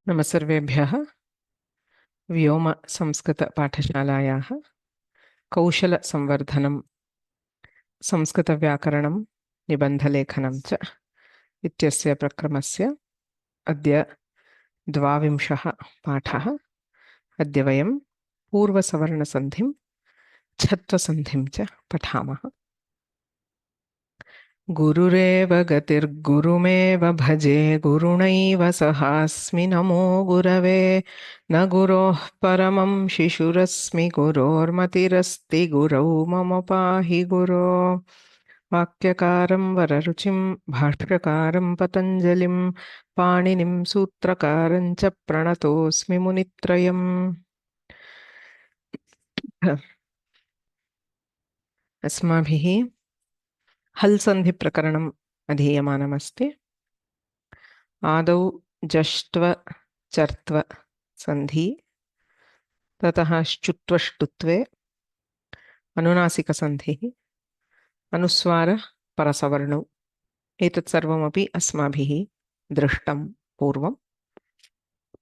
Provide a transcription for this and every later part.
नमः सर्वेभ्यः। व्योम संस्कृत पाठशालायाः कौशलसंवर्धनं संस्कृतव्याकरणं निबन्धलेखनं च इत्यस्य प्रक्रमस्य अद्य 22 पाठः। अद्य वयं पूर्वसवर्णसन्धिं छत्वसन्धिं च पठामः। गुरुरेव गतिर्गुरुमेव भजे गुरुणैव सहास्मि नमो गुरवे न गुरोः परमं शिशुरस्मि गुरोर्मतिरस्ति गुरौ मम पाहि गुरो। वाक्यकारं वररुचिं भाष्यकारं पतञ्जलिं पाणिनिं सूत्रकारं च प्रणतोऽस्मि मुनित्रयम्। अस्माभिः हल् सन्धि प्रकरणम् अधीयमानमस्ति। आदौ जष्ट्व चर्त्व सन्धि, ततः श्चुत्वष्टुत्वे अनुनासिकसन्धिः, अनुस्वार परसवर्णौ। एतत् सर्वमपि अस्माभिः दृष्टं पूर्वं।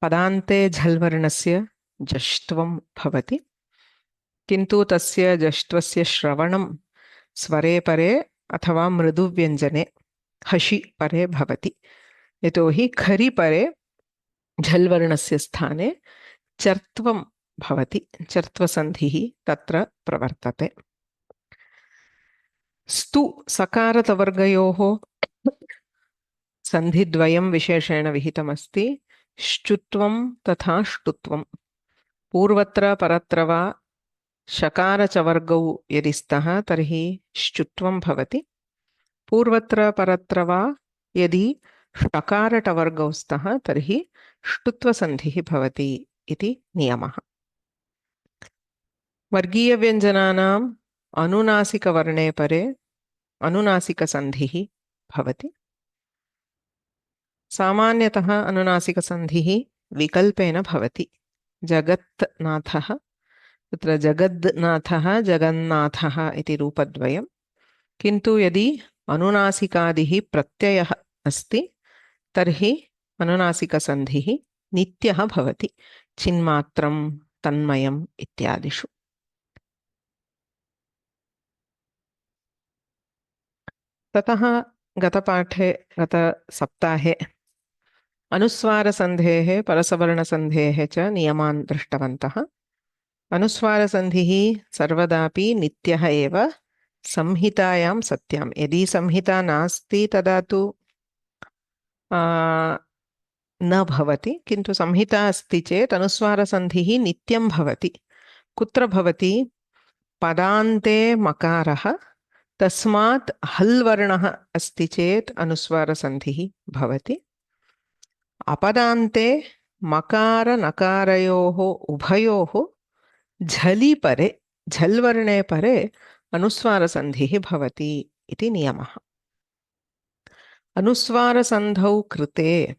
पदान्ते झल्वर्णस्य जष्ट्वं भवति, किन्तु तस्य जष्ट्वस्य श्रवणं स्वरे परे अथवा मृदुव्यञ्जने हषि परे भवति। यतोहि खरि परे झल्वर्णस्य स्थाने चर्त्वं भवति, चर्त्वसन्धिः तत्र प्रवर्तते। स्तु सकारतवर्गयोः सन्धिद्वयं विशेषेण विहितमस्ति, श्चुत्वं तथा ष्टुत्वं। पूर्वत्र परत्र वा शकारचवर्गौ यदि स्तः तर्हि श्चुत्वं भवति, पूर्वत्र परत्र वा यदि षकारटवर्गौ स्तः तर्हि ष्टुत्वसन्धिः भवति इति नियमः। वर्गीयव्यञ्जनानाम् अनुनासिकवर्णे परे अनुनासिकसन्धिः भवति। सामान्यतः अनुनासिकसन्धिः विकल्पेन भवति। जगत्नाथः, तत्र जगन्नाथः जगन्नाथः इति रूपद्वयं, किन्तु यदि अनुनासिकादिः प्रत्ययः अस्ति तर्हि अनुनासिकसन्धिः नित्यः भवति, चिन्मात्रं तन्मयम् इत्यादिषु। ततः गतसप्ताहे अनुस्वारसन्धेः परसवर्णसन्धेः च नियमान् दृष्टवन्तः। अनुस्वारसन्धिः सर्वदापि नित्यः एव, संहितायां सत्यां। यदि संहिता नास्ति तदा तु न भवति, किन्तु संहिता अस्ति चेत् अनुस्वारसन्धिः नित्यं भवति। कुत्र भवति? पदान्ते मकारः, तस्मात् हल् वर्णः अस्ति चेत् अनुस्वारसन्धिः भवति। अपदान्ते मकार नकारयोः उभयोः झलि परे, झल् वर्णे परे अनुस्वारसन्धिः भवति इति नियमः। अनुस्वारसन्धौ कृते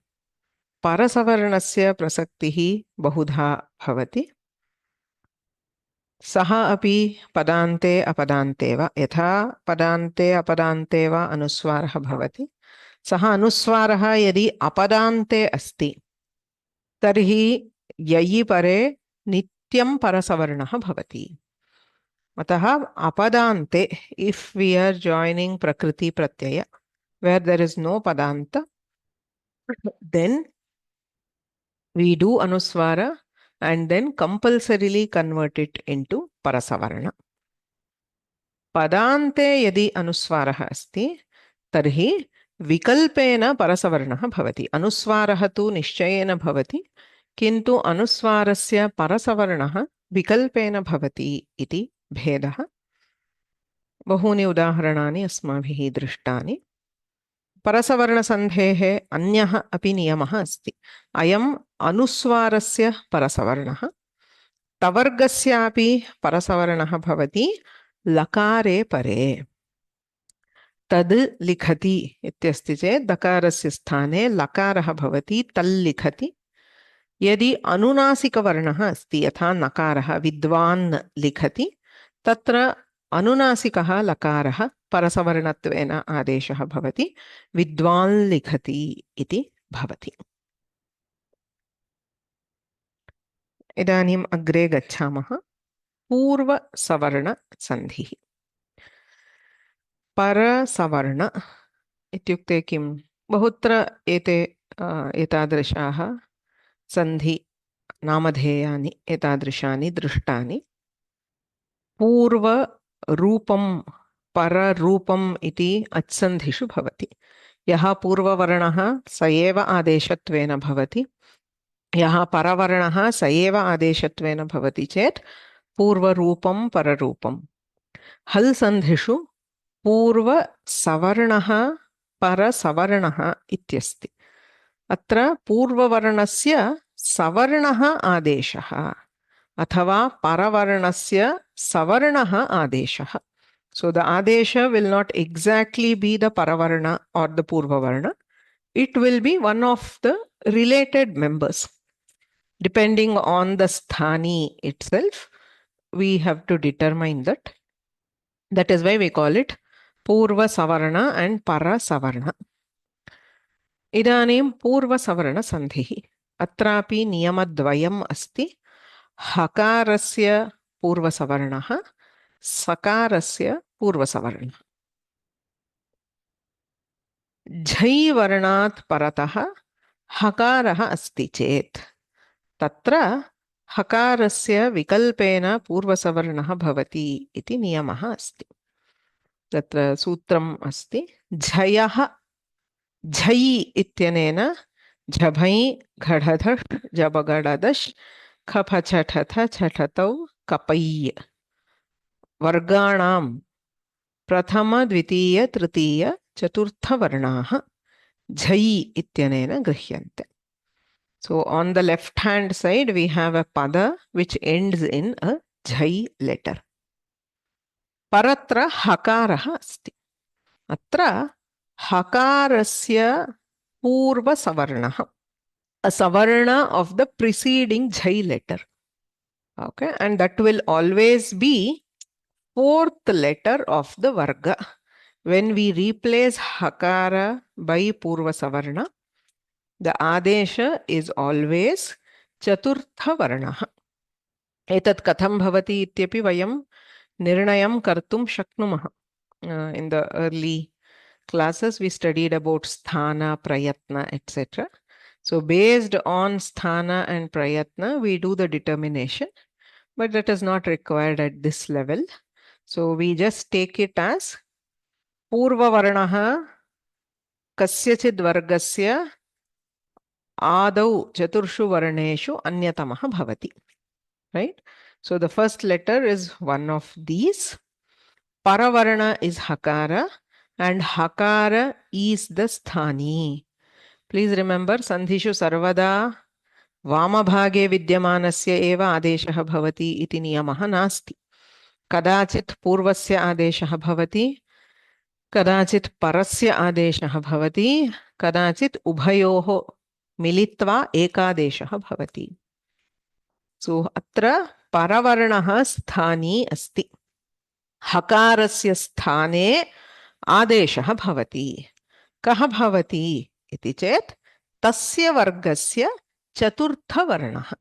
परसवर्णस्य प्रसक्तिः बहुधा भवति। सः अपि पदान्ते अपदान्ते वा, यथा पदान्ते अपदान्ते वा अनुस्वारः भवति, सः अनुस्वारः यदि अपदान्ते अस्ति तर्हि ययि परे नित्यं परसवर्णः भवति। अतः अपदान्ते, इफ् वी आर् joining प्रकृति प्रत्यय where there is no padanta, then we do anuswara and then compulsorily convert it into parasavarna. पदान्ते यदि अनुस्वारः अस्ति तर्हि विकल्पेन परसवर्णः भवति। अनुस्वारः तु निश्चयेन भवति, किन्तु अनुस्वारस्य परसवर्णः विकल्पेन भवति इति भेदः। बहूनि उदाहरणानि अस्माभिः दृष्टानि। परसवर्णसन्धेः अन्यः अपि नियमः अस्ति। अयम् अनुस्वारस्य परसवर्णः। तवर्गस्यापि परसवर्णः भवति लकारे परे। तद् लिखति इत्यस्ति चेत् दकारस्य स्थाने लकारः भवति, तल् लिखति। यदि अनुनासिकवर्णः अस्ति, यथा नकारः, विद्वान् लिखति, तत्र अनुनासिकः लकारः परसवर्णत्वेन आदेशः भवति, विद्वान् लिखति इति भवति। इदानीम् अग्रे गच्छामः। पूर्वसवर्णसन्धिः। परसवर्ण इत्युक्ते किं? बहुत्र एतादृशाः सन्धि नामधेयानि एतादृशानि दृष्टानि। पूर्वरूपं पररूपम् इति अच्सन्धिषु भवति। यः पूर्ववर्णः स एव आदेशत्वेन भवति, यः परवर्णः स एव आदेशत्वेन भवति चेत् पूर्वरूपं पररूपम्। हल् सन्धिषु पूर्वसवर्णः परसवर्णः इत्यस्ति। अत्र पूर्ववर्णस्य सवर्णः आदेशः अथवा परवर्णस्य सवर्णः आदेशः. So the adesha will not exactly be the paravarna or the purvavarna. It will be one of the related members. Depending on the sthani itself, we have to determine that. That is why we call it Purva Savarna and Para Savarna. Idanim Purva Savarna Sandhihi. Atrapi Niyamadvayam Asti. Hakarasya Purva Savarnaha. Sakarasya Purva Savarna. झै वर्णात् परतः हकारः अस्ति चेत् तत्र हकारस्य विकल्पेन पूर्वसवर्णः भवति इति नियमः अस्ति। तत्र सूत्रम् अस्ति झयः। झै इत्यनेन झभै घढधष् जबगडदश् खफछठथ छठतौ कपै वर्गाणां प्रथम द्वितीय तृतीय चतुर्थवर्णाः झै इत्यनेन गृह्यन्ते. So on the left hand side we have a pada which ends in a झै letter. परत्र हकारः अस्ति. अत्र हकारस्य पूर्वसवर्णः, a savarna of the preceding झै letter. Okay, and that will always be fourth letter of the varga. When we replace hakara by purva savarna, the adesha is always chaturtha varnaha. Etat katham bhavati ityapi vayam nirnayam kartum shaknumaha. In the early classes we studied about sthana, prayatna, etc. So based on sthana and prayatna we do the determination, but that is not required at this level. So we just take it as पूर्ववर्णः कस्यचिद् वर्गस्य आदौ चतुर्षु वर्णेषु अन्यतमः भवति. Right? So the first letter is one of these. Paravarna is hakara and hakara is the sthani. Please remember, sandhishu sarvada वामभागे विद्यमानस्य एव आदेशः भवति इति नियमः नास्ति. कदाचित् पूर्वस्य आदेशः भवति, कदाचित् परस्य आदेशः भवति, कदाचित् उभयोः मिलित्वा एकादेशः भवति. सो अत्र परवर्णः स्थानी अस्ति. हकारस्य स्थाने आदेशः भवति. कः भवति इति चेत् तस्य वर्गस्य चतुर्थवर्णः.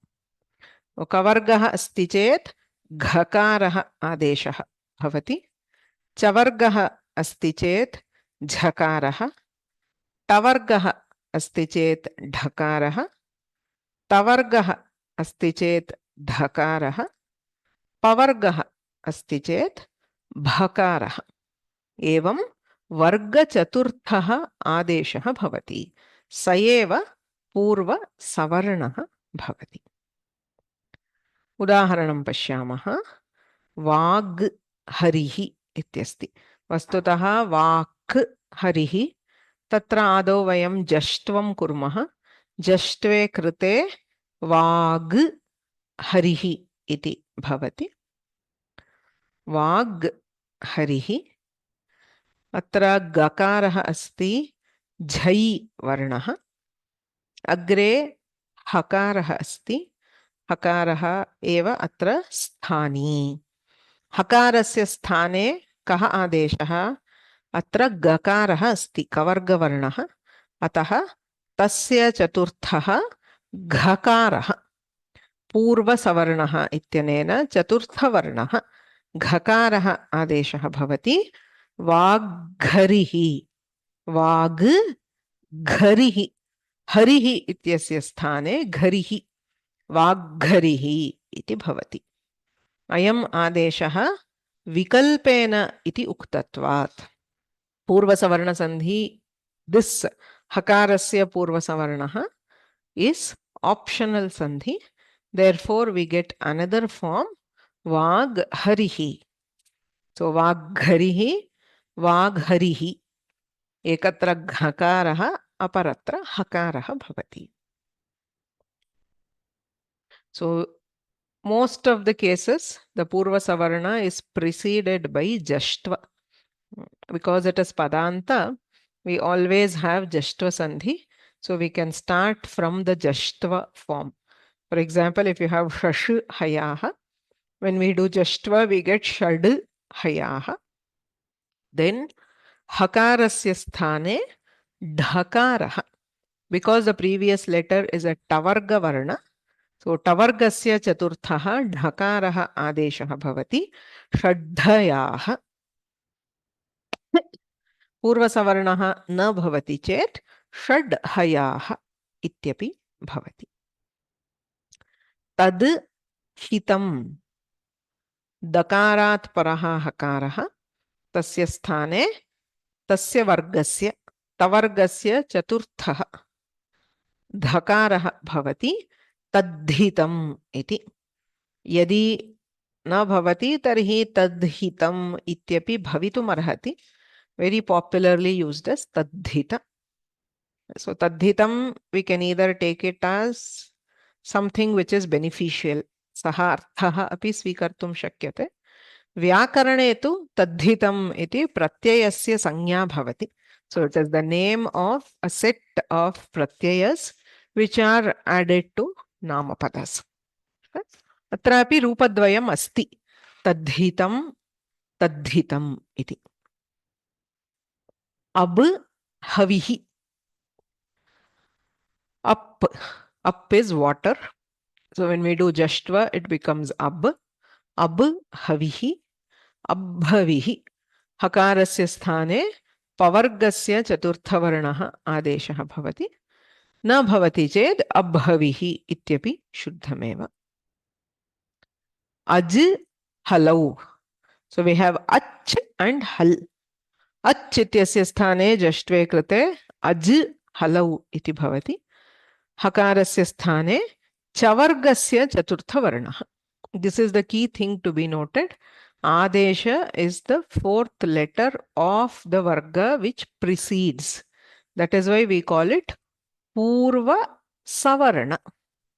कवर्गः अस्ति चेत् घकारः आदेशः भवति. चवर्गः अस्ति चेत् झकारः, टवर्गः अस्ति चेत् ढकारः, तवर्गः अस्ति चेत् ढकारः, पवर्गः अस्ति चेत् भकारः. एवं वर्गचतुर्थः आदेशः भवति. स एव पूर्वसवर्णः भवति. उदाहरणं पश्यामः. वाग् हरिः इत्यस्ति. वस्तुतः वाक् हरिः, तत्र आदौ वयं जष्ट्वं कुर्मः. जष्ट्वे कृते वाग् हरिः इति भवति. वाग् हरिः. अत्र गकारः अस्ति, झै वर्णः. अग्रे हकारः अस्ति. हकारः एव अत्र स्थानी. हकारस्य स्थाने कः आदेशः? अत्र गकारः अस्ति, कवर्गवर्णः. अतः तस्य चतुर्थः घकारः. पूर्वसवर्णः इत्यनेन चतुर्थवर्णः घकारः आदेशः भवति वाग्घरिः वाग्घरिः हरिः इत्यस्य स्थाने घरिः वाग्घरिः इति भवति अयम् आदेशः विकल्पेन इति उक्तत्वात् पूर्वसवर्णसन्धि this हकारस्य पूर्वसवर्णः is optional sandhi. Therefore, we get another form vagharihi. So, vagharihi, vagharihi. Ekatra ghakaraha, aparatra hakaraha bhavati. So, most of the cases, the Purva Savarna is preceded by Jashtva. Because it is Padanta, we always have Jashtva Sandhi. So, we can start from the Jashtva form. For example, if you have Shash Hayaha, when we do Jashtva, we get Shad Hayaha. Then Hakarasya sthane Dhakaraha. Because the previous letter is a Tavarga Varna, so Tavargasya Chaturthaha Dhakaraha Adeshaha Bhavati Shadhayaha. Purvasavarnaha na bhavati chet Shadhayaha ityapi bhavati. Tad hitam दकारात् परः हकारः तस्य स्थाने तस्य वर्गस्य तवर्गस्य चतुर्थः धकारः भवति तद्धितम् इति यदि न भवति तर्हि तद्धितम् इत्यपि भवितुमर्हति very popularly used as tadhita. So tadhitam we can either take it as something which is beneficial. Saha arthaha api svikartum shakyate. Vyakarane tu tadhitam iti pratyayasya sanya bhavati. So it is the name of a set of pratyayas which are added to namapadas. Atrapi rupadvayam asti. Tadhitam, tadhitam iti. Ab havihi. Up. Up is water. So when we do jashtva, it becomes ab. Ab havihi. Abhavihi. Hakarasya sthane pavargasya chaturthavarnaha adeshaha bhavati. Na bhavati ched abhavihi ityapi shuddhameva. Aj halau. So we have ach and hal. Ach ityasya sthane jashtve krite aj halau iti bhavati. Hakarasya sthane chavargasya chaturthavarnaha. This is the key thing to be noted. Adesha is the fourth letter of the varga which precedes. That is why we call it Purva Savarna.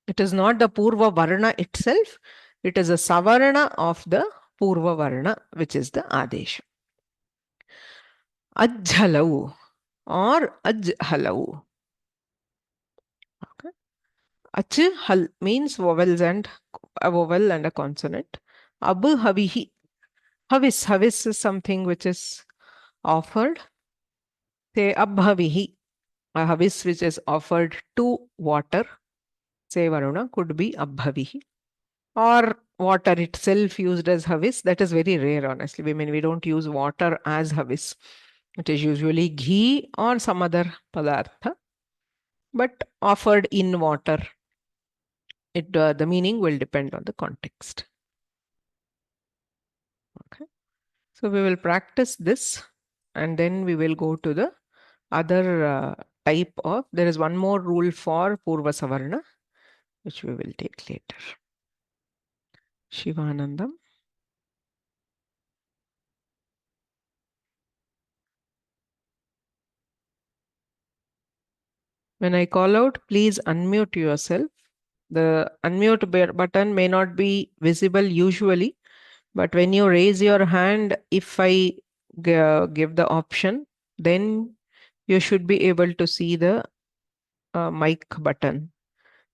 It is not the Purva Varna itself. It is a Savarna of the Purva Varna, which is the Adesha. Ajhalau or Ajhalau. Okay. Achhal means vowels and a vowel and a consonant. Abu havihi. Havis. Havis is something which is offered. Say abhavihi. A havis which is offered to water. Say Varuna could be abhavihi. Or water itself used as havis. That is very rare, honestly. I mean, we don't use water as havis. It is usually ghee or some other padartha. But offered in water. The meaning will depend on the context. Okay. So we will practice this and then we will go to the other type of, there is one more rule for Purva Savarna, which we will take later. Shivanandam. When I call out, please unmute yourself. The unmute button may not be visible usually, but when you raise your hand, if I give the option, then you should be able to see the mic button.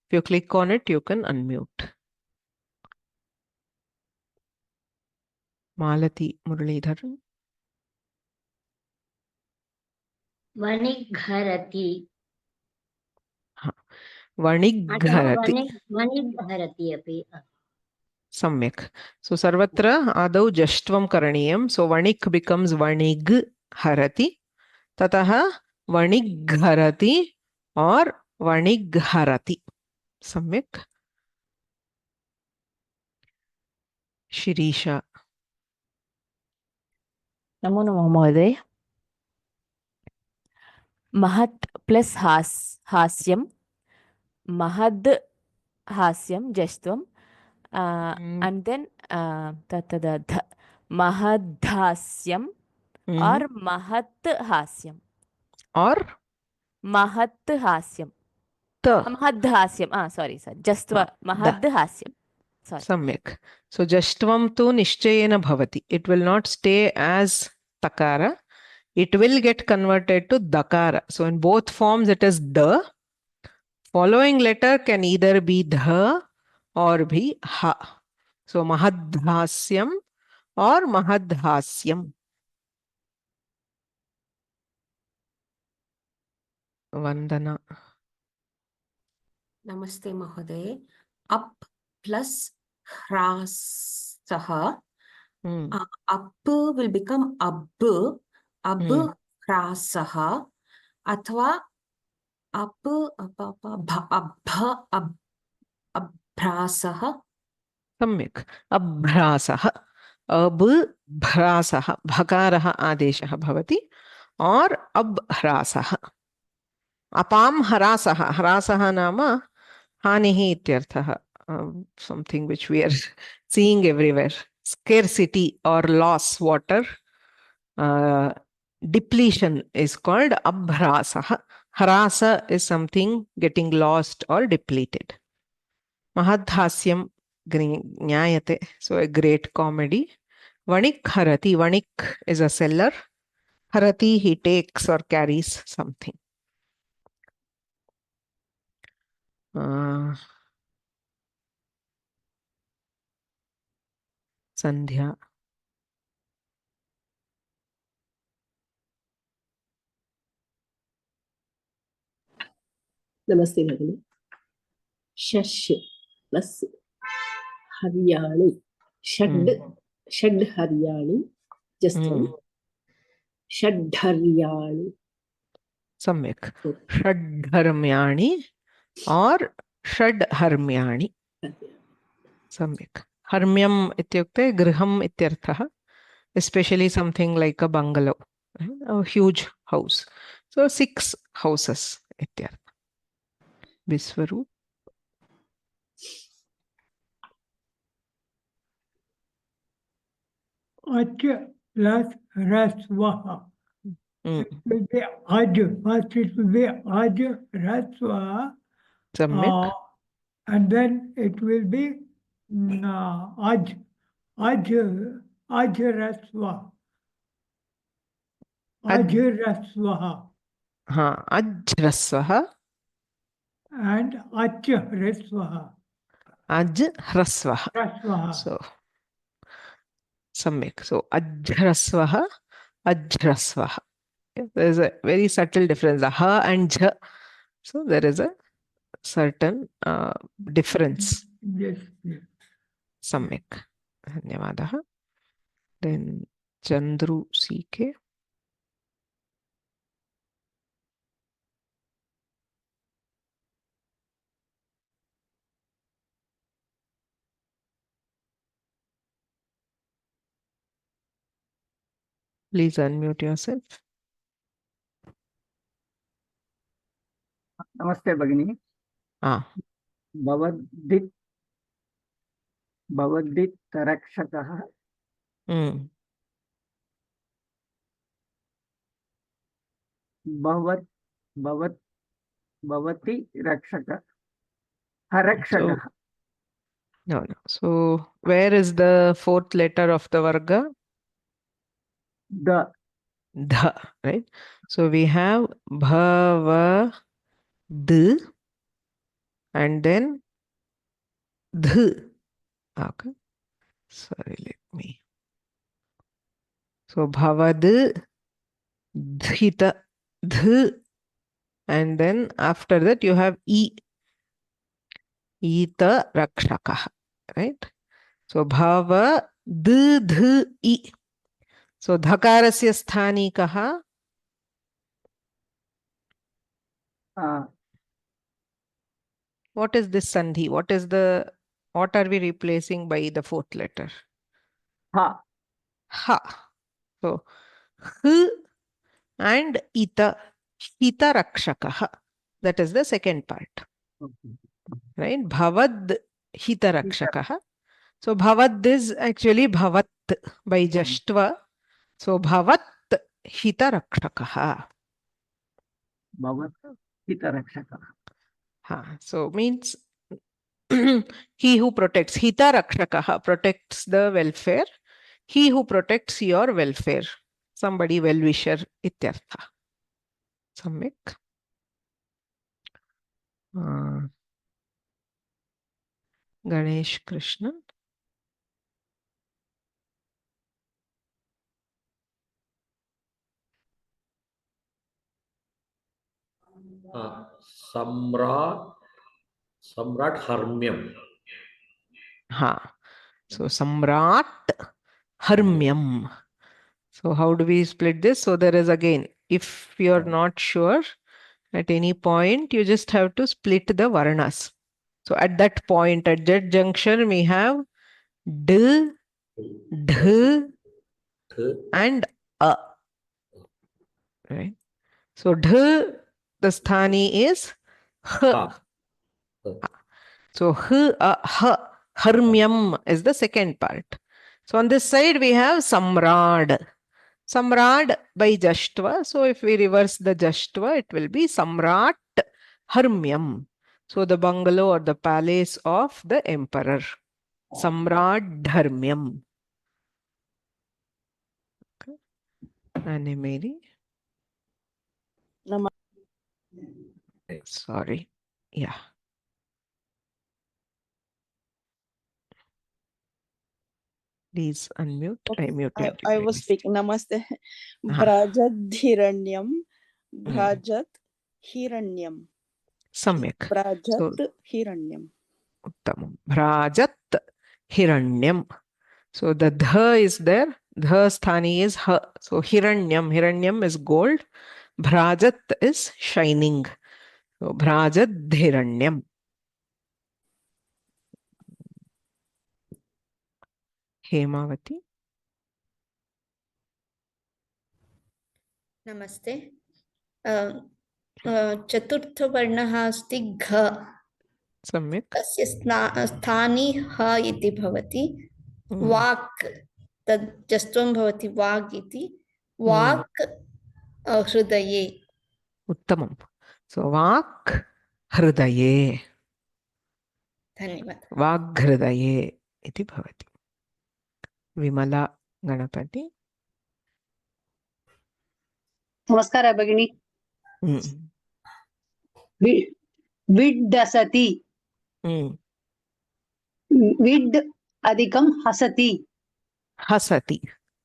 If you click on it, you can unmute. Malati Muralidharan. Vanigharati. वणिग्घरति. वणिग्घरति अपि सम्यक्. So सर्वत्र आदौ जष्ट्वं करणीयं. So वणिक् becomes वणिग् हरति. ततः वणिग्घरति और वणिग्घरति. सम्यक्. शिरीषा. नमो नमः महोदय. महत् प्लस हास्यं, महद् हास्यं जष्ट्वं, and then ततद महद्हास्यं और महत् हास्यं और महत् हास्यं महद् हास्यं sorry जष्ट्वा महद् हास्यं. सम्यक्. So जष्ट्वं तु निश्चयेन भवति. It will not stay as takara. It will get converted to dakara. So in both forms it is the. Following letter can either be dha or be ha. So mahadhasyam or mahadhasyam. Vandana. Namaste Mahoday. Up plus hrasah. Up will become abbu. Abbu hrasah. Athva abha abhrasah. सम्यक्. अभ्रासः. अभ्रासः भकारः आदेशः भवति. और अभ्रासः. अपां हरासः. हरासः नाम हानिः इत्यर्थः. Something which we are seeing everywhere. Scarcity or loss, water. Depletion is called abhrasah. Harasa is something getting lost or depleted. Mahadhasyam Jnayate, so a great comedy. Vanik Harati, Vanik is a seller. Harati, he takes or carries something. Sandhya. नमस्ते भगिनी. शश plus हरियाणि, षड् हरियाणि जस्त्वं षड्हर्याणि. सम्यक्. षड्धर्म्याणि और षड्हर्म्याणि. सम्यक्. हर्म्यम् इत्युक्ते गृहम् इत्यर्थः. Especially something like a bungalow, a huge house. So 6 houses ityartha. Viswaroop. Ach plus rasvaha. It will be aj. First it will be aj rasvaha. And then it will be aj rasvaha. Ajrasvaha. Ajrasvaha. And achrasvaha. Ajhrasvaha. So सम्यक्. So ajhrasvaha, ajhrasvaha. There is a very subtle difference. The ha and jha. So there is a certain difference. Yes. सम्यक्. धन्यवादः. Then Chandru CK. Please unmute yourself. नमस्ते भगिनी. भवद्दित् रक्षकः. भवति रक्षक. हरक्षकः. No. So where is the fourth letter of the varga? The. Right? So we have bhava d and then dh. Okay. Sorry, let me. So bhavad dhita dh, and then after that you have e. ita rakshakah, right? So bhava d dh I. So dhakarasya sthani kaha? What is this sandhi? What are we replacing by the fourth letter? Ha. Ha. So h and ita. Ita rakshakah. That is the second part. Right? Bhavad hita rakshakah. So bhavad is actually bhavat by jashtva. So bhavat hita rakshakah. Bhavat hitarakshakah. So means he who protects. Hita rakshakah protects the welfare. He who protects your welfare. Somebody well-wisher ityartha. Samyak. Ganesh Krishna. सम्राट हर्म्यम. So Samrat Harmyam. So how do we split this? So there is again, if you're not sure at any point, you just have to split the Varnas. So at that point, at that junction, we have D, Dh, and A. Right? So Dh, the sthani is H. So H, H, Harmyam is the second part. So on this side, we have Samrad. Samrad by Jashtva. So if we reverse the Jashtva, it will be Samrat Harmyam. So the bungalow or the palace of the emperor. Samrat Dharmyam. Okay. Anne Mary. Sorry. Yeah. Please unmute. I muted you. I was guys. speaking. Namaste. Brajat Hiranyam. Brajat Hiranyam. Samyak. Brajat Hiranyam. Uttamam. Brajat Hiranyam. So the dha is there. Dha sthani is ha. So Hiranyam. Hiranyam is gold. Brajat is shining. So Brajat Hiranyam. Hemavati. नमस्ते चतुर्थवर्णः अस्ति घ Samyak. तस्य स्थानी ह इति भवति वाक् तद् जस्त्वं भवति वाग् इति वाक् हृदये Uttamam. So Vak Hridaye. धन्यवादः Vak Hridaye iti bhavati. Vimala Ganapati. नमस्कार भगिनी. विड्डसति. विड् अधिकं हसति. Hasati.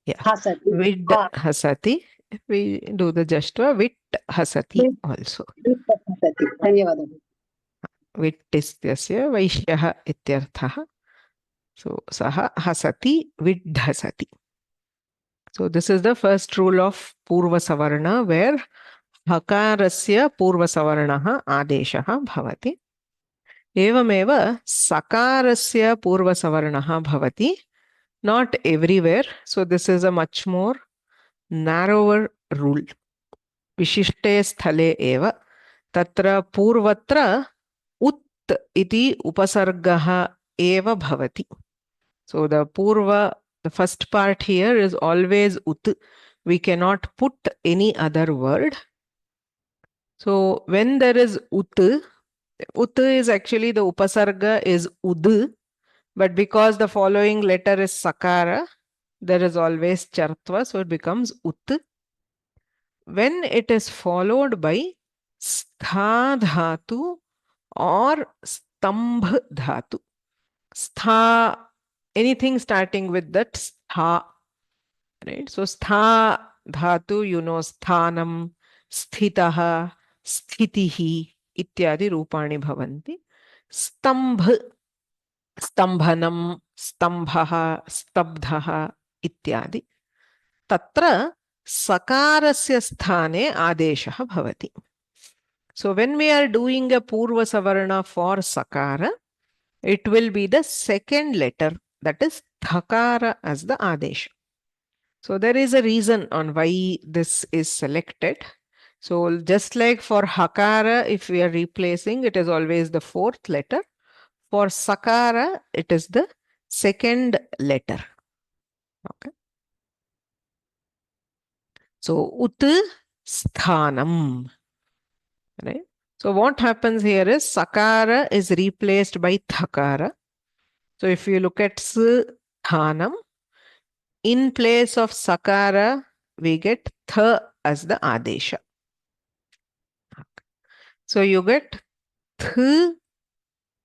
Yeah. हसति. Vid hasati. If we do the Jashtva, Vit hasati also. हसति. धन्यवादः. Vit istasya Vaishyaha ityarthaha. So saha hasati vidhasati. So this is the first rule of Purva Savarna where Hakarasya Purva Savarnaha Adeshaha bhavati. Evameva Sakarasya Purva Savarnaha bhavati. Not everywhere. So this is a much more narrower rule. Vishishte sthale eva. Tatra purvatra ut iti upasargaha eva bhavati. So the first part here is always ut. We cannot put any other word. So when there is ut is actually the upasarga is ud. But because the following letter is sakara, there is always chartva, so it becomes ut. When it is followed by stha dhatu or stambh dhatu. Stha, anything starting with that stha, right? So stha dhatu, you know, sthanam, sthitaha, sthitihi, ityadi rupani bhavanti. stambh, stambhanam, stambha, stabdha ityadi. Tatra sakarasya sthane adeshah bhavati. So when we are doing a purva savarna for sakara, it will be the second letter, that is thakara, as the adesha. So there is a reason on why this is selected. So just like for hakara, if we are replacing, it is always the fourth letter. For sakara, it is the second letter. Okay. So ut sthanam. Right? So what happens here is sakara is replaced by thakara. So if you look at sthanam, in place of sakara, we get th as the adesha. So you get th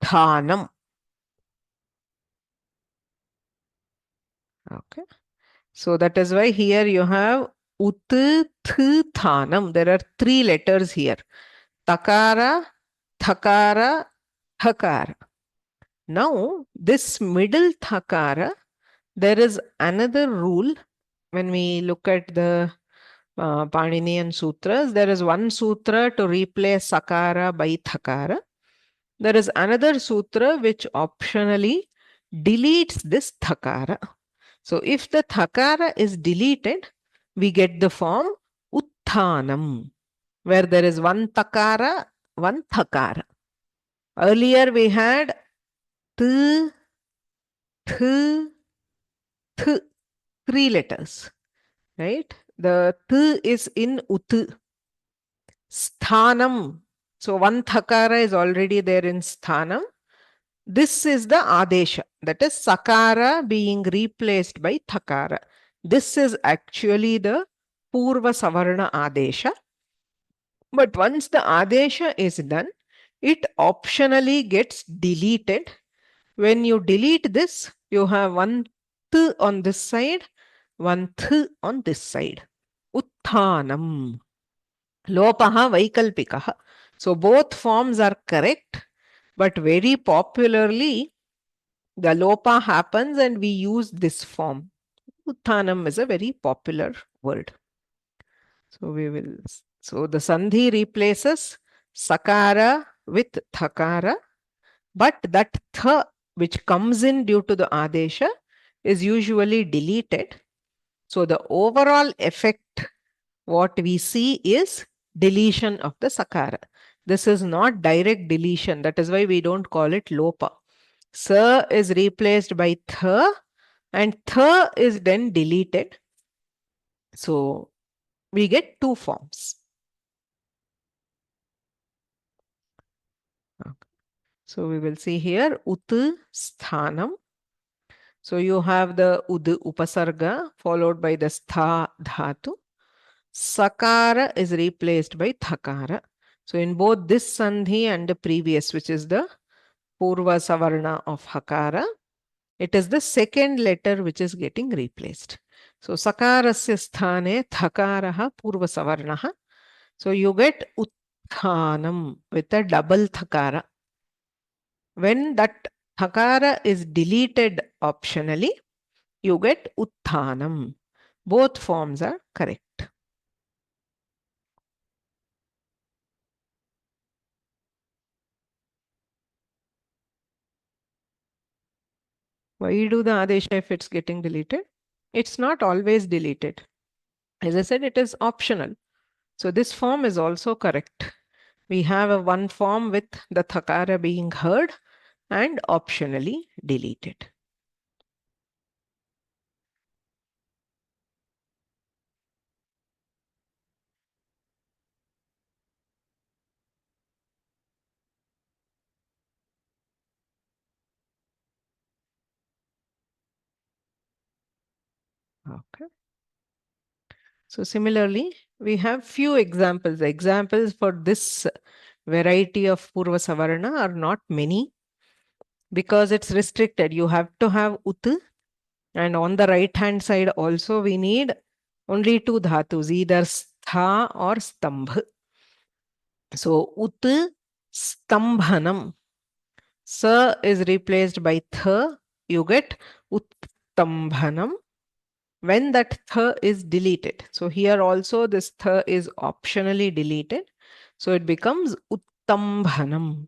thanam. Okay. So that is why here you have ut th thanam. There are three letters here. Takara, thakara, thakara. Now this middle thakara, there is another rule. When we look at the Paninian sutras, there is one sutra to replace sakara by thakara. There is another sutra which optionally deletes this thakara. So if the thakara is deleted, we get the form utthanam, where there is one takara, one thakara. Earlier we had th, th, th, three letters, right? The th is in ut. Sthanam. So one thakara is already there in sthanam. This is the adesha, that is sakara being replaced by thakara. This is actually the purva savarna adesha. But once the adesha is done, it optionally gets deleted. When you delete this, you have one th on this side, one th on this side. Utthanam. Lopaha vaikalpikaha. So both forms are correct, but very popularly the lopa happens and we use this form. Utthanam is a very popular word. So the sandhi replaces sakara with thakara, but that th which comes in due to the adesha is usually deleted. So the overall effect, what we see is deletion of the sakara. This is not direct deletion. That is why we don't call it lopa. Sa is replaced by th and th is then deleted. So we get two forms. Okay. So we will see here ut sthanam. So you have the ud upasarga followed by the stha dhatu. Sakara is replaced by thakara. So in both this sandhi and the previous, which is the purva savarna of hakara, it is the second letter which is getting replaced. So sakarasya sthane thakaraha purva savarnaha. So you get utthanam with a double thakara. When that thakara is deleted optionally, you get utthanam. Both forms are correct. Why do the adesha if it's getting deleted? It's not always deleted. As I said, it is optional. So this form is also correct. We have a one form with the thakara being heard and optionally deleted. Okay. So similarly, we have few examples. Examples for this variety of purva savarna are not many because it's restricted. You have to have ut, and on the right hand side also we need only two dhatus, either stha or stambh. So ut stambhanam. sa is replaced by tha, you get uttambhanam when that tha is deleted. So here also this tha is optionally deleted. So it becomes uttambhanam.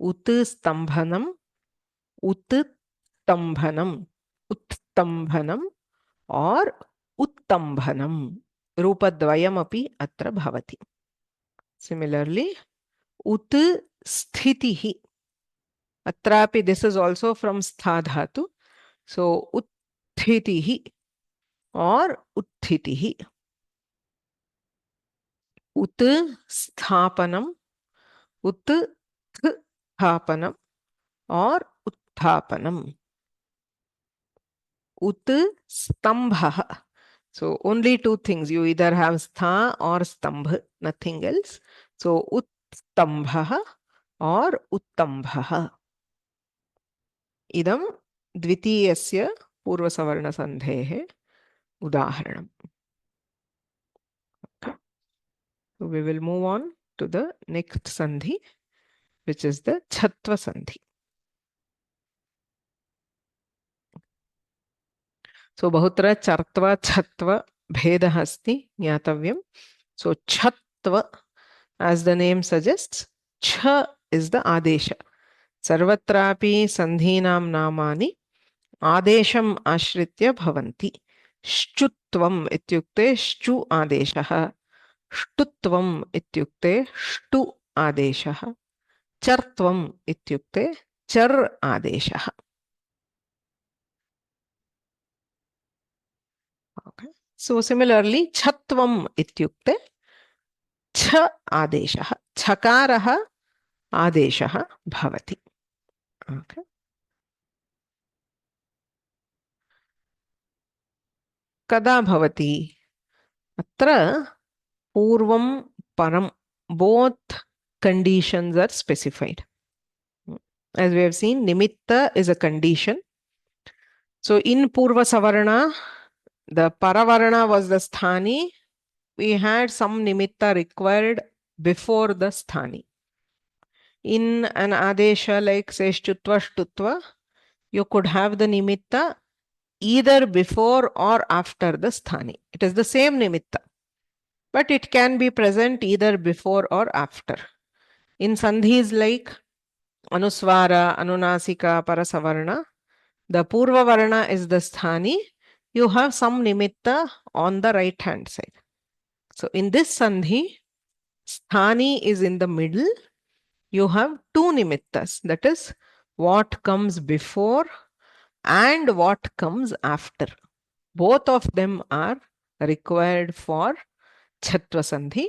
Uttambhanam, uttambhanam, uttambhanam or uttambhanam. Rupadvayamapi atra bhavati. Similarly, ut sthitihi. Atrapi, this is also from stha dhatu. So utthitihi or utthitihi. Ut sthapanam, ut sthapanam or utthapanam. Ut stambha. So only two things. You either have stha or stambha, nothing else. So uttambha or uttambha. Idam dvitiyasya purvasavarna sandhehe udaharanam. Okay. So we will move on to the next sandhi, which is the chatva sandhi. So bahutra chartva chatva bhedah asti jnatavyam. So chatva, as the name suggests, cha is the adesha. Sarvatrapi sandhinam namani adesham ashritya bhavanti. Shchutvam ityukte shchu adeshaha. Shtutvam ityukte shtu adeshaha. Chartvam ityukte char adeshaha. Okay. So similarly, chatvam ityukte cha adeshaha. Chakaraha adeshaha bhavati. Okay. Kada bhavati? Atra purvam param. Both conditions are specified. As we have seen, nimitta is a condition. So in Purva Savarna, the Paravarna was the sthani. We had some nimitta required before the sthani. In an adesha like say shtutva shtutva, you could have the nimitta either before or after the sthani. It is the same nimitta, but it can be present either before or after. In sandhis like Anuswara, Anunasika, Parasavarna, the Purva Varna is the sthani. You have some nimitta on the right hand side. So in this sandhi, sthani is in the middle. You have two nimittas, that is what comes before and what comes after. Both of them are required for chatva sandhi.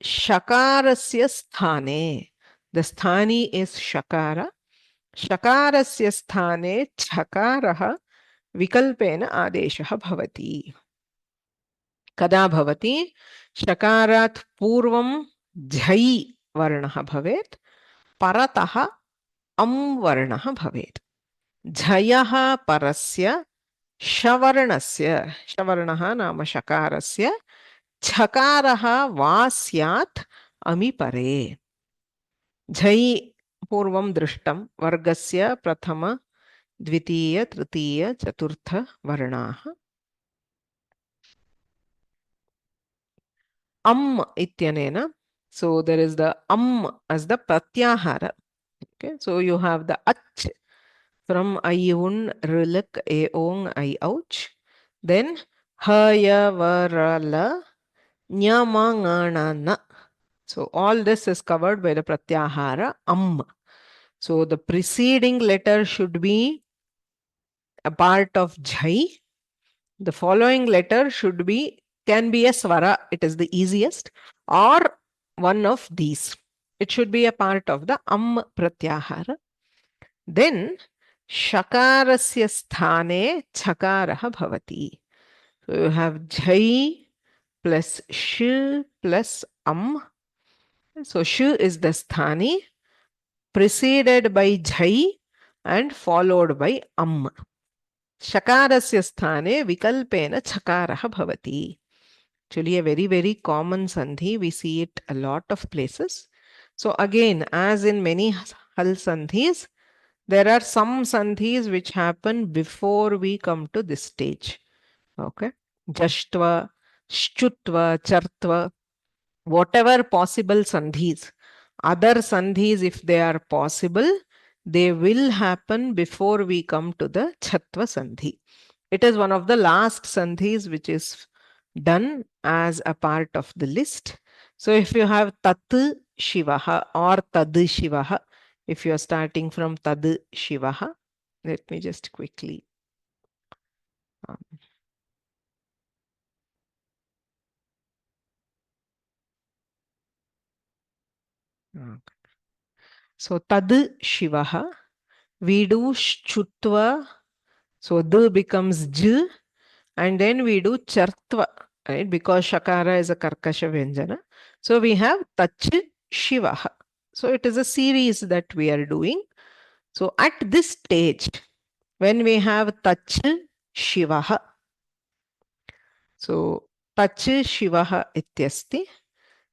Shakarasya sthane. The sthani is shakara. Shakarasya sthane chakaraha vikalpena adeshaha bhavati. Kada bhavati? Shakarat purvam jhai varnaha bhavet. Parataha am varnaha bhavet. Jhayaha parasya shavarnasya. Shavarnaha nama shakarasya. Chakaraha vasyat ami pare. Jhai purvam drishtam vargasya prathama dvitiya tritiya chaturtha varnaha. Ityanena. So there is the as the pratyahara. Okay, so you have the ach from ayun rilak eong I ouch. Then haya varala nyamangana. So all this is covered by the pratyahara So the preceding letter should be a part of jhai. The following letter can be a swara. It is the easiest, or one of these. It should be a part of the pratyahara. Then shakarasya sthane chakaraha bhavati. So you have jhai plus sh plus So sh is the sthani, preceded by jhai and followed by Shakarasya sthane vikalpena chakaraha bhavati. Actually, a very, very common sandhi. We see it a lot of places. So again, as in many hal sandhis. There are some sandhis which happen before we come to this stage. Okay. Jashtva, shchutva, chartva, whatever possible sandhis. Other sandhis, if they are possible, they will happen before we come to the chatva sandhi. It is one of the last sandhis which is done as a part of the list. So if you have tat shivaha or tad shivaha, if you are starting from tad shivaha, let me just quickly. So tad shivaha, we do shchutva, so d becomes j, and then we do chartva, right? Because shakara is a karkasha vyanjana. So we have tach shivaha. So it is a series that we are doing. So at this stage, when we have tach shivaha, so tach shivaha ityasti,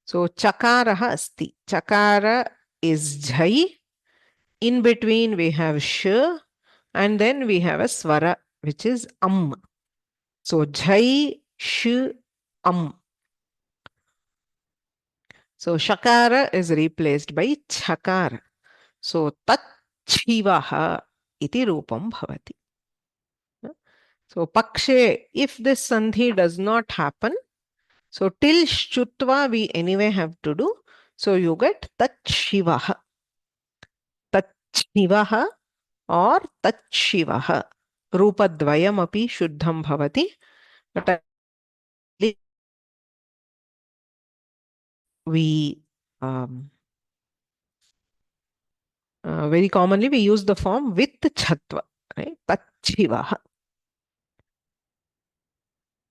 so chakaraha asti. Chakara is jhai. In between we have sh, and then we have a swara, which is So jhai, sh, So shakara is replaced by chakara. So tachivaha iti rupam bhavati. So pakshe, if this sandhi does not happen, so till shchutva we anyway have to do. So you get tachivaha. Tachivaha or tachivaha. Rupadvayam api shuddham bhavati. But we very commonly we use the form with chatva, right? Tachivaha.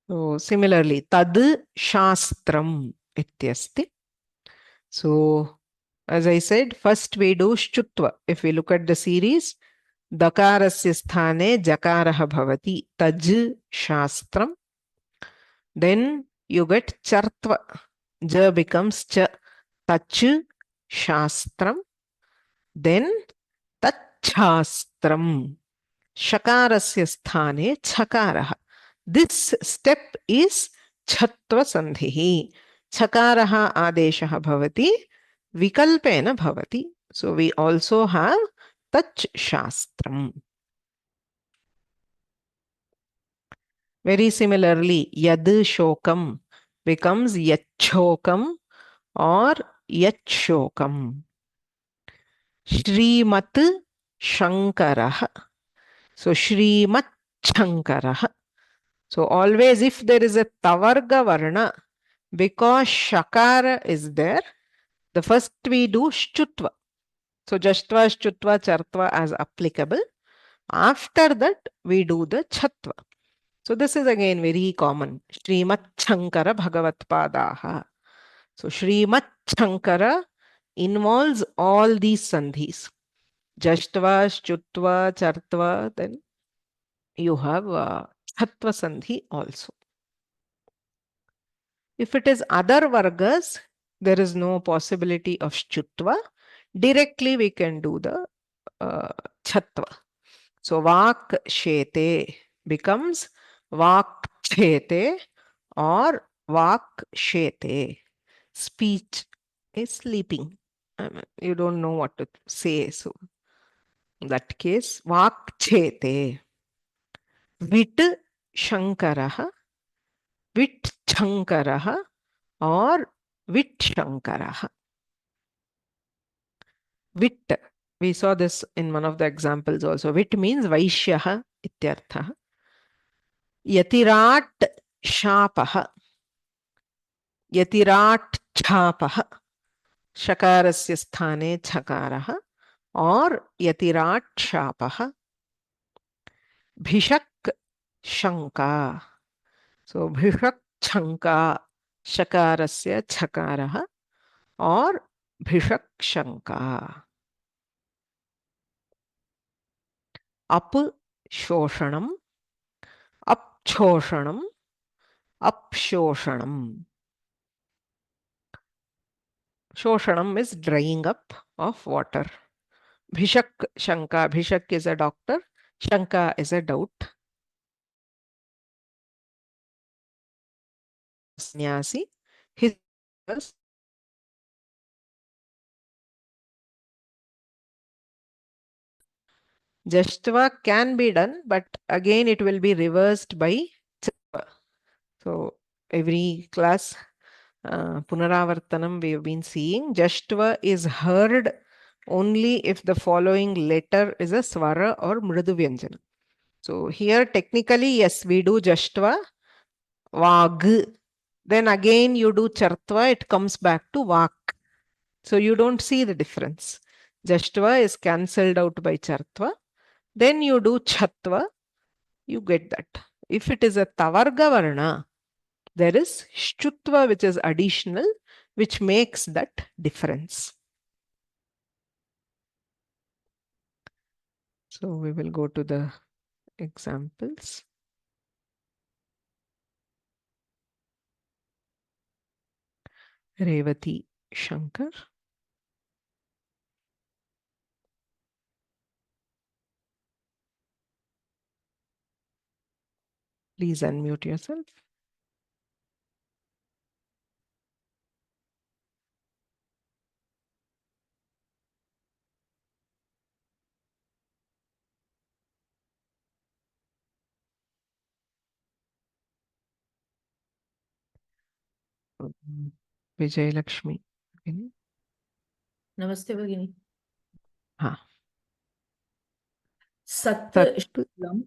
So similarly, tad shastram ityasti. So as I said, first we do shchutva. If we look at the series, dakarasya sthane jakaraha bhavati, taj shastram. Then you get chartva. Ja becomes cha, tach shastram. Then tachastram. Shakarasya sthane chakaraha. This step is chatva sandhihi. Chakaraha adeshaha bhavati, vikalpena bhavati. So we also have tach shastram. Very similarly, yad shokam becomes yachokam or yachokam. Shrimat shankaraha. So Shrimat shankaraha. So always if there is a tavarga varna, because shakara is there, the first we do shchutva. So jashtva, shchutva, chartva as applicable. After that we do the chatva. So this is again very common. Shrimat shankara bhagavat padaha. So Shrimat shankara involves all these sandhis. Jashtva, shchutva, chartva, then you have chatva sandhi also. If it is other vargas, there is no possibility of shchutva. Directly we can do the chatva. So vak shete becomes vak chete or vak shete. Speech is sleeping. You don't know what to say. So in that case, vak chete. Vit shankaraha. Vit shankaraha or Vit shankaraha. Vit, we saw this in one of the examples also. Vit means Vaishyaha ityartha. Yatirat shapaha. Yatirat chapaha. Shakarasya sthane chakaraha or Yatirat shapaha. Bhishak shanka. So Bhishak shanka. Shakarasya chakaraha or Bhishak shanka. Up shoshanam, apchoshanam, apshoshanam. Shoshanam is drying up of water. Bhishak, Shanka. Bhishak is a doctor. Shanka is a doubt. Sannyasi. His Jashtva can be done, but again it will be reversed by Chatva. So every class, Punaravartanam, we have been seeing Jashtva is heard only if the following letter is a Swara or Mridu Vyanjana. So here technically, yes, we do Jashtva, Vag. Then again you do Chartva, it comes back to Vak. So you don't see the difference. Jashtva is cancelled out by Chartva. Then you do Chatva, you get that. If it is a Tavarga Varna, there is Shchutva, which is additional, which makes that difference. So we will go to the examples. Revati Shankar. Please unmute yourself. Vijay Lakshmi. नमस्ते भगिनी हाँ सत् तत् शीलं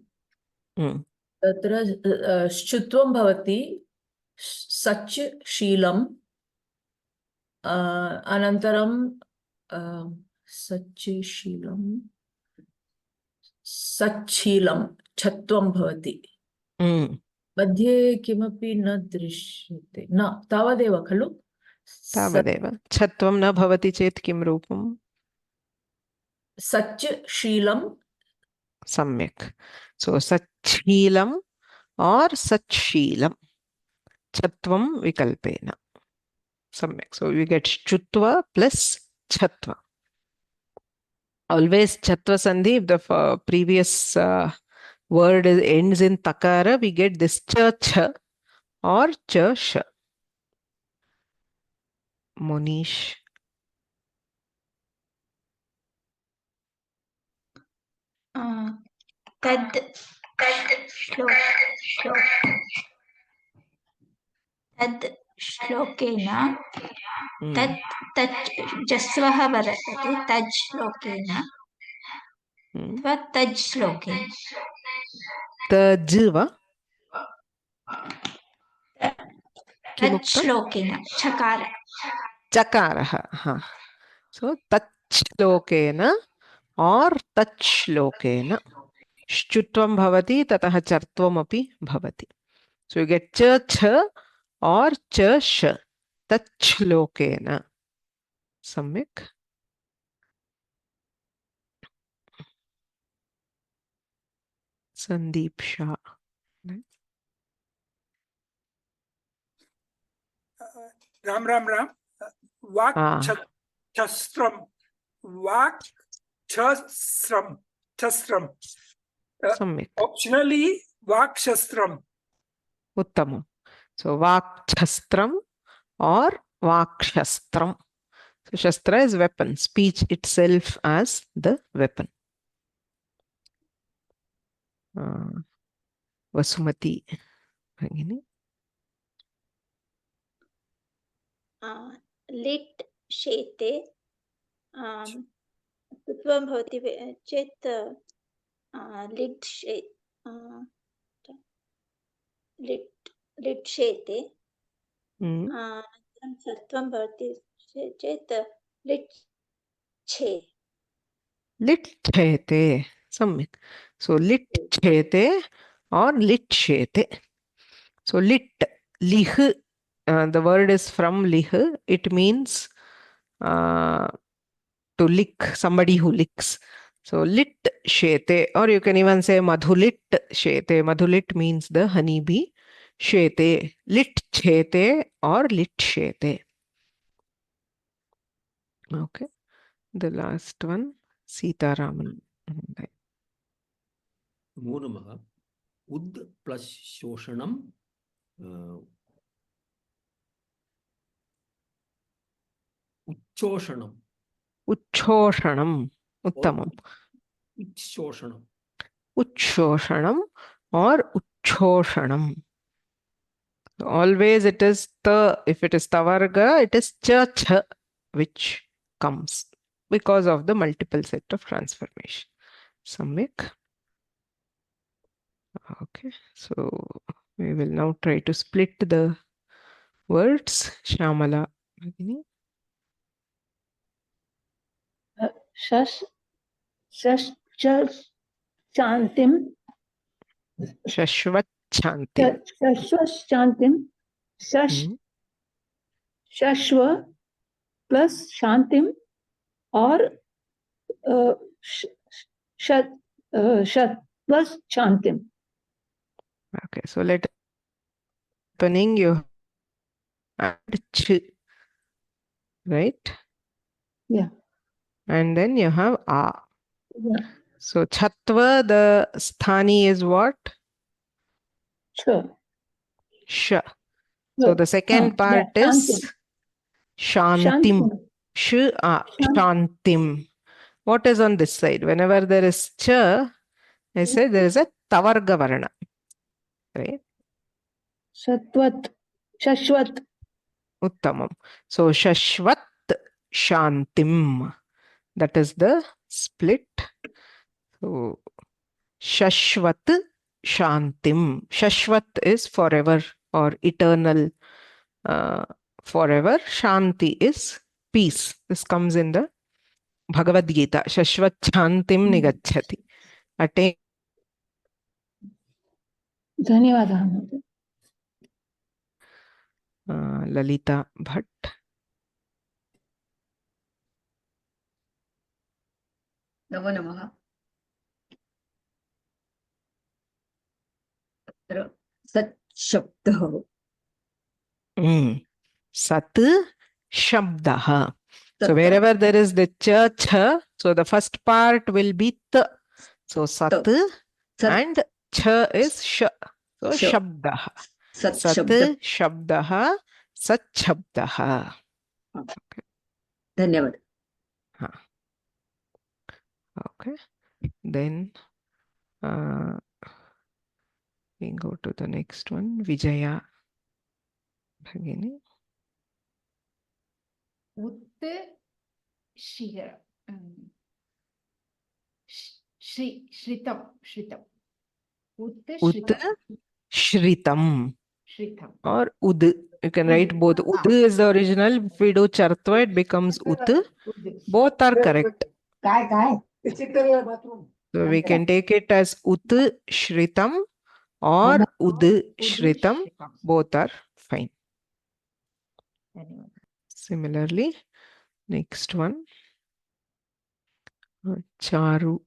तत्र शुत्वं भवति सच् शीलं अनन्तरं सच् शीलं सच्शीलं छत्वं भवति मध्ये किमपि न दृश्यते न तावदेव खलु तावदेव छत्वं न भवति चेत् किं रूपम् सच् शीलं सम्यक् सो सच्शीलम् और सच्शीलम् छत्वं विकल्पेन सम्यक् so we get chutva plus chatva. Always chatva sandhi, if the previous word ends in takara, we get this cha or cha sha. Monish. तद् श्लोकेन तत् जस्वः वर्तते तज् श्लोकेन अथवा तज् श्लोकेन तज् वा तज् श्लोकेन चकार चकारः हाँ so तच् श्लोकेन और तच् श्लोकेन श्चुत्वं भवति ततः चर्त्वम् अपि भवति so you get च और च श तच् श्लोकेन सम्यक् संदीप शाह राम राम राम वाक् छस्त्रम वाक् छस्त्रम छस्त्रम सम्यक् ऑप्शनली वाक् शस्त्रम उत्तमम् so वाक्छस्त्रम और वाक्शस्त्रम so shastra is weapon, speech itself as the weapon. Vasumati Bhagini. लिट् शेते उत्वं भवति चेत् लिट् लिट् शेते सत्वं भवति चेत् लिट् छे लिट् छेते सम्यक् so लिट् छेते और लिट् शेते so लिट् लिह् the word is from lih. It means to lick, somebody who licks. So lit shete, or you can even say madhulit shete. Madhulit means the honeybee. Shete, lit chete or lit shete. Okay. The last one, Sitaraman. नमो नमः उद् plus शोषणम उच्चोषणम Uchoshanam. Uttamam. उच्छोषणम Uchoshanam or Uchoshanam. Always it is the, if it is Tavarga, it is cha cha which comes because of the multiple set of transformation. Samyak. Okay, so we will now try to split the words. Shamala. Bhagini. Shash Shantim Shashvat Shantim. Shantim Shashva plus Shantim or Shat plus Shantim. Okay, so let opening you add ch, right? Yeah. And then you have a. Yeah. So Chatva, the sthani is what? Ch. Sh. So the second part is Shantim. Sh, Shantim. What is on this side? Whenever there is cha, I say there is a Tavarga Varna. Right? Shashwat. Uttamam. So Shashvat Shantim. That is the split. So Shashvat Shantim. Shashvat is forever or eternal. Forever. Shanti is peace. This comes in the Bhagavad Gita. Shashvat Shantim Nigacchati. Attain. Dhanyavadah. Lalita Bhatt. नमो नमः अत्र सत् शब्दः Sat Shabdaha. So wherever there is the cha, so the first part will be ta. So sat and cha is sh. So shabdaha. Sat shabdaha, sat shabdaha. धन्यवाद. Okay. Then we go to the next one. Vijaya Bhagini. Ut Shihara. Shritam. Ut Shritam. Shritam. Or Ud. You can write both. Ud is the original. If we do Chartva, it becomes Ut. Both are correct. So we can take it as Ut Shritam or Ud Shritam. Both are fine. Similarly, next one. Charu.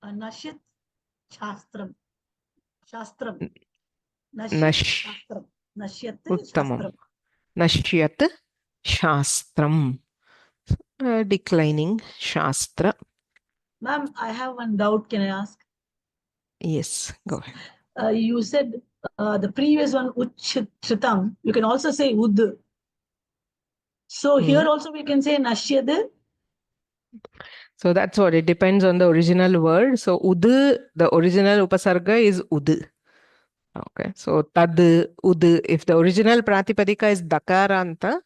Nashyat Shastram. Nashyat Uttamam. Nashyat Shastram. Declining Shastra. Ma'am, I have one doubt. Can I ask? Yes, go ahead. You said the previous one, Uchchitam, you can also say Ud. So here also we can say Nashyad. So that's what, it depends on the original word. So Ud, the original Upasarga is Ud. Okay, so Tad, Ud, if the original Pratipadika is Dakaranta,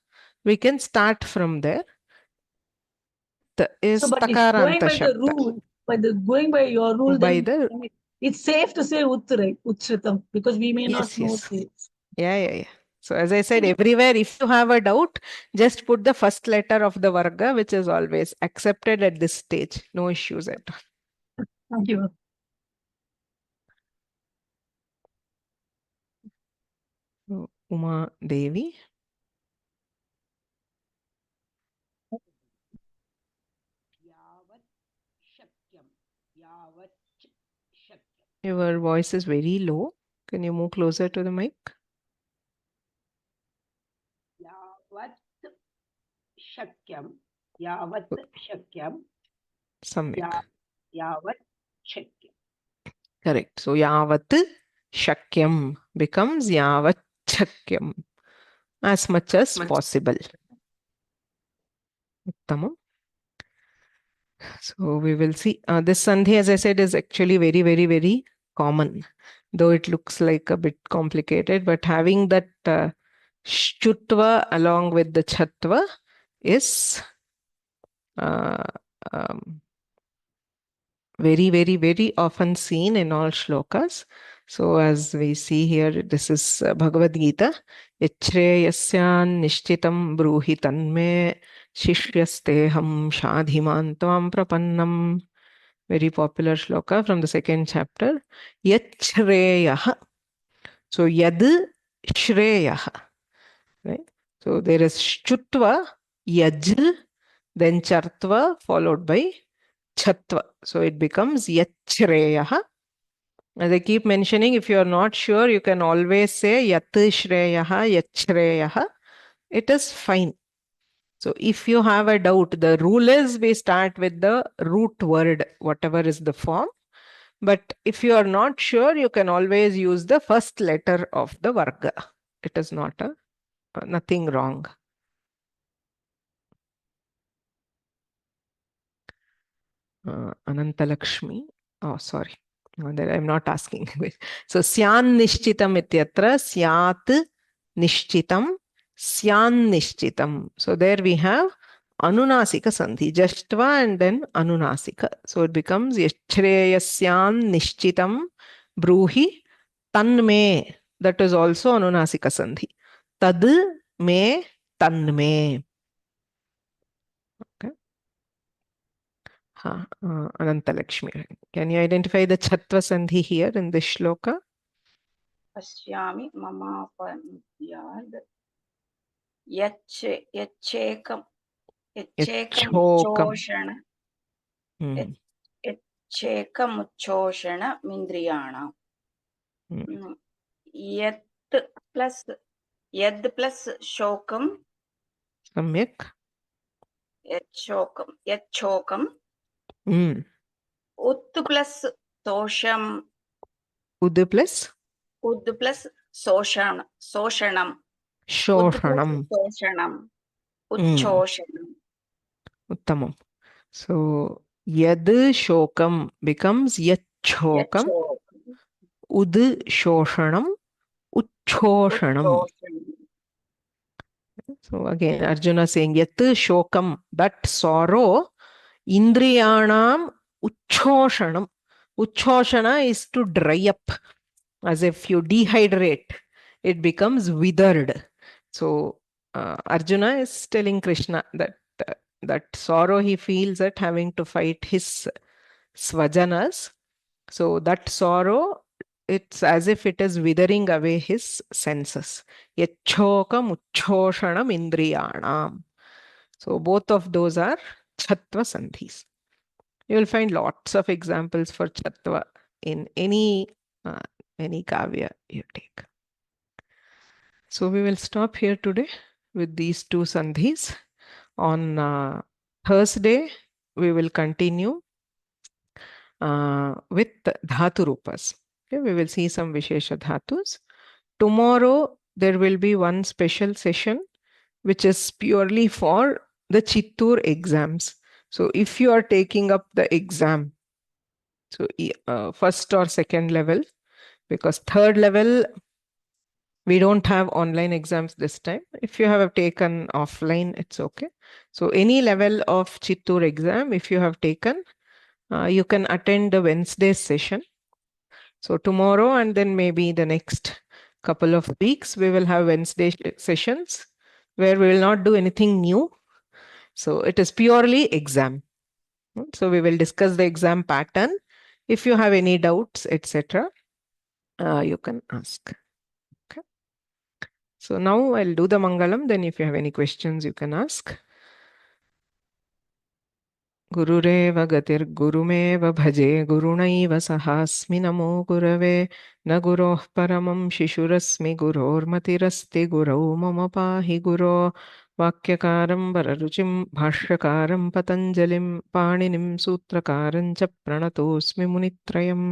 we can start from there. Is so, but Takaranta going by the rule, going by your rule, then it's safe to say Ut, right? Uchritam, because we may not know this. Yeah. So as I said, everywhere, if you have a doubt, just put the first letter of the Varga, which is always accepted at this stage. No issues at all. Thank you. Uma Devi. Yavat Shakyam. Your voice is very low. Can you move closer to the mic? यावत् शक्यं यावत् शक्यं Samyak. यावत् शक्यं. Correct. So yavat shakyam becomes yavat shakyam. As much as possible. Uttamam. So we will see. This sandhi, as I said, is actually very, very, very common. Though it looks like a bit complicated, but having that shutva along with the chatva is very, very, very often seen in all shlokas. So as we see here, this is Bhagavad Gita. Yachreyasyan nishchitam bruhi tanme shishyasteham shadhiman tvam prapannam. Very popular shloka from the second chapter. Yachreyah. So yad shreyah. Right? So there is shutva, yaj, then chartva followed by chatva. So it becomes yachreyah. As I keep mentioning, if you are not sure, you can always say yat shreyah, yachreyah. It is fine. So if you have a doubt, the rule is we start with the root word, whatever is the form. But if you are not sure, you can always use the first letter of the varga. It is not nothing wrong. Anantalakshmi. Oh, sorry. That I'm not asking. So, syan nishchitam ityatra, syat nishchitam, syan nishchitam. So, there we have anunasika sandhi, jashtva and then anunasika. So, it becomes yachreyasyan nishchitam bruhi tanme. That is also anunasika sandhi. Tad me tanme. Okay. Anantalakshmi. Can you identify the chatva sandhi here in this shloka? पश्यामि ममापयाद् यच्छेकं यच्छेकमुच्छोषण यच्छेकमुच्छोषणमिन्द्रियाणां यद् plus शोकं सम्यक् यच्छोकं उत् plus तोषं उद् plus शोषणं उच्छोषणं. Uttamam. So yad shokam becomes yachokam, ud shoshanam, uchoshanam. So again, Arjuna saying yat shokam, that sorrow, indriyanam uchoshanam. Uchoshana is to dry up, as if you dehydrate, it becomes withered. So Arjuna is telling Krishna that that sorrow he feels at having to fight his svajanas. So that sorrow, it's as if it is withering away his senses. Yachokam uchoshanam indriyanam. So both of those are chatva sandhis. You will find lots of examples for chatva in any kavya you take. So we will stop here today with these two sandhis. On Thursday, we will continue with dhatu rupas. Okay, we will see some Vishesha dhatus. Tomorrow, there will be one special session, which is purely for the Chittur exams. So if you are taking up the exam, so first or second level, because third level, we don't have online exams this time. If you have taken offline, it's okay. So any level of Chittur exam, if you have taken, you can attend the Wednesday session. So tomorrow and then maybe the next couple of weeks, we will have Wednesday sessions where we will not do anything new. So it is purely exam. So we will discuss the exam pattern. If you have any doubts, etc., you can ask. Okay. So now I'll do the Mangalam. Then if you have any questions, you can ask. गुरुरेव गतिर्गुरुमेव भजे गुरुणैव सहास्मि नमो गुरवे न गुरोः परमं शिशुरस्मि गुरोर्मतिरस्ति गुरौ मम पाहि गुरो वाक्यकारं वररुचिं भाष्यकारं पतञ्जलिं पाणिनिं सूत्रकारं च प्रणतोऽस्मि मुनित्रयम्